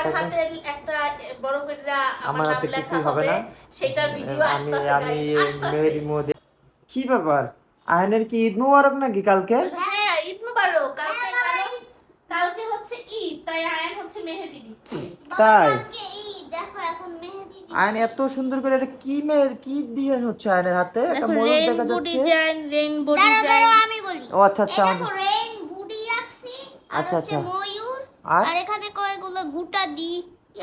থাকবেন। হাতে একটা বড় করে আমার হাতে কিছু হবে না, সেটার ভিডিও আসতেছে আমি গাইস, আসতেছে। মেহেদি মোদি। কি ব্যাপার, আয়নের কি ঈদ মুবারক নাকি কালকে? হ্যাঁ ঈদ মুবারক। কালকে হচ্ছে ঈদ, তাই আয়ান হচ্ছে মেহেদি দিচ্ছে। তাই কালকে ঈদ, দেখো এখন মেহেদি দিচ্ছি। আয়ন এত সুন্দর করে এটা কি ডিজাইন হচ্ছে আয়নের হাতে? একটা দেখো ময়ূর দেখা রেইনবো যাচ্ছে। ডিজাইন, রেইনবো দাঁড়াও ডিজাইন। দাঁড়াও আমি বলি। ও আচ্ছা আচ্ছা, এই দেখো রেইন বুডি আঁকছি, আর আচ্ছা, হচ্ছে আচ্ছা। ময়ূর, আর আর এখানে কয়গুলো গুটা দি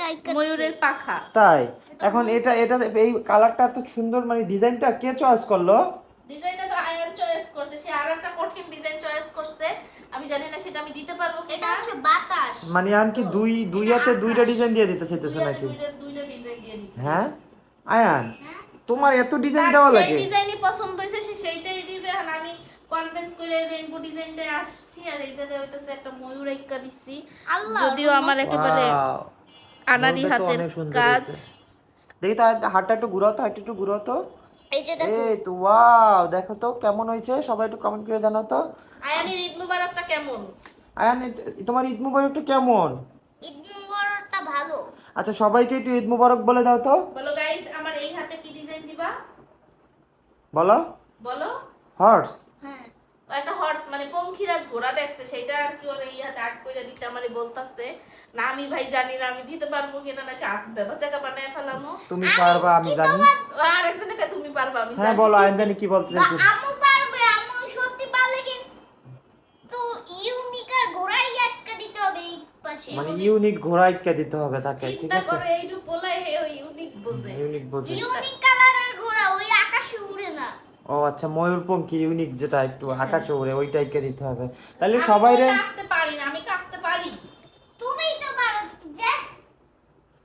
আইকা ময়ূরের পাখা। তাই এখন এটা এই কালারটা এত সুন্দর, মানে ডিজাইনটা কে চয়েস করলো? ডিজাইনটা তো আয়ান চয়েস করছে, সে আর একটা কঠিন ডিজাইন চয়েস করছে। আমি জানি না সেটা আমি দিতে পারবো এটা কিনা। হচ্ছে বাতাস। মানে আয়ন কি দুই হাতে দুইটা ডিজাইন দিয়ে দিতে চাইতেছে নাকি? দুইটা ডিজাইন দিয়ে দিতে হ্যাঁ চাইছে। আয়ান, হ্যাঁ তোমার এত ডিজাইন তার দেওয়া সেই লাগে? ডিজাইনই পছন্দ হয়েছে, সে সেইটাই দিবে। আর আমি কনভিন্স করে রেইনবো ডিজাইনটাই আসছি। আর এই জায়গায় হইতেছে একটা ময়ূর আইকা দিছি, আল্লাহ, যদিও আমার একেবারে Wow! আনারি ময়ূরটা তো হাতের অনেক সুন্দর কাজ। হয়েছে। দেখি তো হাতটা একটু ঘুরাও তো, হাতটা একটু ঘুরাও তো। এই যে দেখো এই তো ওয়াও, দেখো তো কেমন হয়েছে, সবাই একটু কমেন্ট করে জানাও তো। আয়ানের ঈদ মুবারকটা কেমন? আয়ান তোমার ঈদ মুবারকটা কেমন? ঈদ মুবারকটা ভালো। আচ্ছা সবাইকে একটু ঈদ মুবারক বলে দাও তো। বলো গাইস, আমার এই হাতে কি ডিজাইন দিবা বলো। বলো। হর্স। হ্যাঁ একটা হর্স মানে পঙ্খিরাজ ঘোড়া দেখছে, সেটা আর কি ওর এই হাতে আর্ট করে দিতে আমারে বলতাছে। না আমি ভাই জানি না আমি দিতে পারবো কিনা, নাকি বাচ্চাকে বানায় ফেলামো। তুমি পারবা আমি জানি। আর একজনকে তুমি পারবা আমি হ্যাঁ জানি। বলো আয়ান, জানি কি বলতে চাইছো। আম্মু পারবে, আম্মু সত্যি পারলে কিন্তু ইউনিক আর ঘোড়াই আটকে দিতে হবে এই পাশে। মানে ইউনিক ঘোড়া একটা দিতে হবে তাকে, ঠিক চিন্তা আছে? করে এইটু বলে হে ওই ইউনিক বোঝে। ইউনিক বোঝে। ইউনিক কালারের ঘোড়া ওই আকাশে উড়ে না। ও আচ্ছা, ময়ূরপঙ্খী ইউনিক যেটা একটু আকাশে ওড়ে, ওইটা এঁকে দিতে হবে। তাহলে আমি সবাই রে। তো আঁকতে পারি না, আমি কাঁকতে পারি। তুমিই তো পারো যে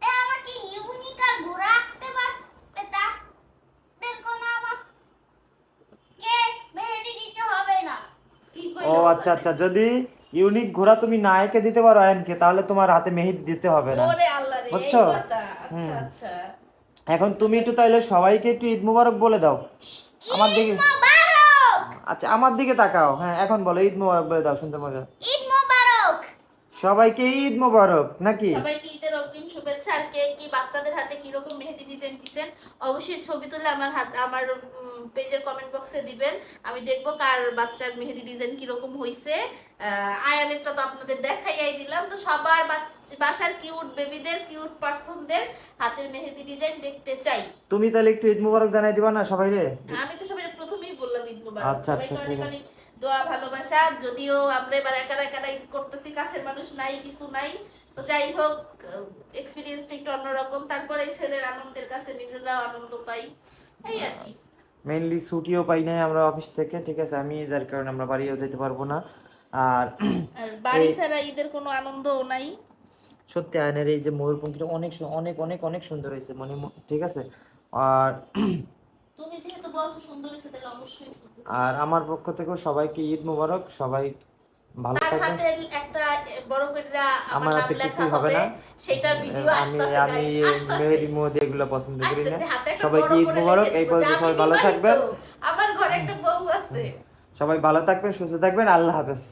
এ আমাকে ইউনিক আর ঘোড়া আঁকতে পারবে তা দেখো না আমার কে মেহেদি দিতে হবে না। কি ও কইলো? আচ্ছা আচ্ছা, যদি ইউনিক ঘোড়া তুমি না এঁকে দিতে পারো আয়নকে, তাহলে তোমার হাতে মেহেদি দিতে হবে না। ওরে আল্লাহ রে, এই বুঝছো? কথা। আচ্ছা আচ্ছা। এখন তুমি একটু তাইলে সবাইকে একটু ঈদ মুবারক বলে দাও আমার দিকে। ঈদ মোবারক। আচ্ছা আমার দিকে তাকাও, হ্যাঁ এখন বলো ঈদ মুবারক বলে দাও, শুনতে মজা। ঈদ মোবারক। সবাইকে ঈদ মুবারক নাকি? সবাইকে ঈদের অগ্রিম শুভেচ্ছা। আর কে কি বাচ্চাদের হাতে কি রকম মেহেদি ডিজাইন দিবেন অবশ্যই ছবি তুলে আমার পেজের কমেন্ট বক্সে দিবেন। আমি দেখবো কার বাচ্চার মেহেদি ডিজাইন কি রকম হইছে। আয়ানেরটা তো আপনাদের দেখাইয়াই দিলাম। তো সবার বাসার কিউট বেবিদের, কিউট পার্সনদের হাতের মেহেদি ডিজাইন দেখতে চাই। তুমি তাহলে একটু ঈদ মুবারক জানাই দিবা না সবাই রে? আমি তো সবাই প্রথমেই বললাম ঈদ মুবারক। আচ্ছা, সবাইকে আচ্ছা, ঠিক অনেক আছে। অনেক দোয়া ভালোবাসা। যদিও আমরা এবার একা একা ঈদ করতেছি, কাছের মানুষ নাই, কিছু নাই, তো যাই হোক এক্সপেরিয়েন্সটা একটু অন্যরকম। তারপরে এই ছেলের আনন্দের কাছে নিজেরাও আনন্দ পাই, এই আর কি। মেইনলি ছুটিও পাই নাই আমরা অফিস থেকে, ঠিক আছে? আমি যার কারণে আমরা বাড়িও যেতে পারবো না। আর আর বাড়ি ছাড়া ঈদের কোনো আনন্দও নাই। সত্যি আয়নের এই যে ময়ূরপঙ্খীটা অনেক অনেক অনেক অনেক সুন্দর হয়েছে, মানে ঠিক আছে। আর তুমি যেহেতু বলছো সুন্দর হয়েছে, তাহলে অবশ্যই সুন্দর। আর আমার পক্ষ থেকেও সবাইকে ঈদ মুবারক, সবাই ভালো তার থাকবেন। হাতে একটা বড় করে আমার আমার নাম হাতে লেখা কিছুই হবে হবে, না। সেটার ভিডিও আসতেছে আমি গাইস, আসতেছে। মেহেদি মোদি এগুলো পছন্দ করি না। আসতেছে, হাতে একটা সবাইকে বড় ঈদ করে মুবারক। লিখে এই দিব বলতে যে আমি সবাই ভালো বিবাহিত, থাকবেন। আমার ঘরে একটা বউ আছে। সবাই ভালো থাকবেন, সুস্থ থাকবেন। আল্লাহ হাফেজ।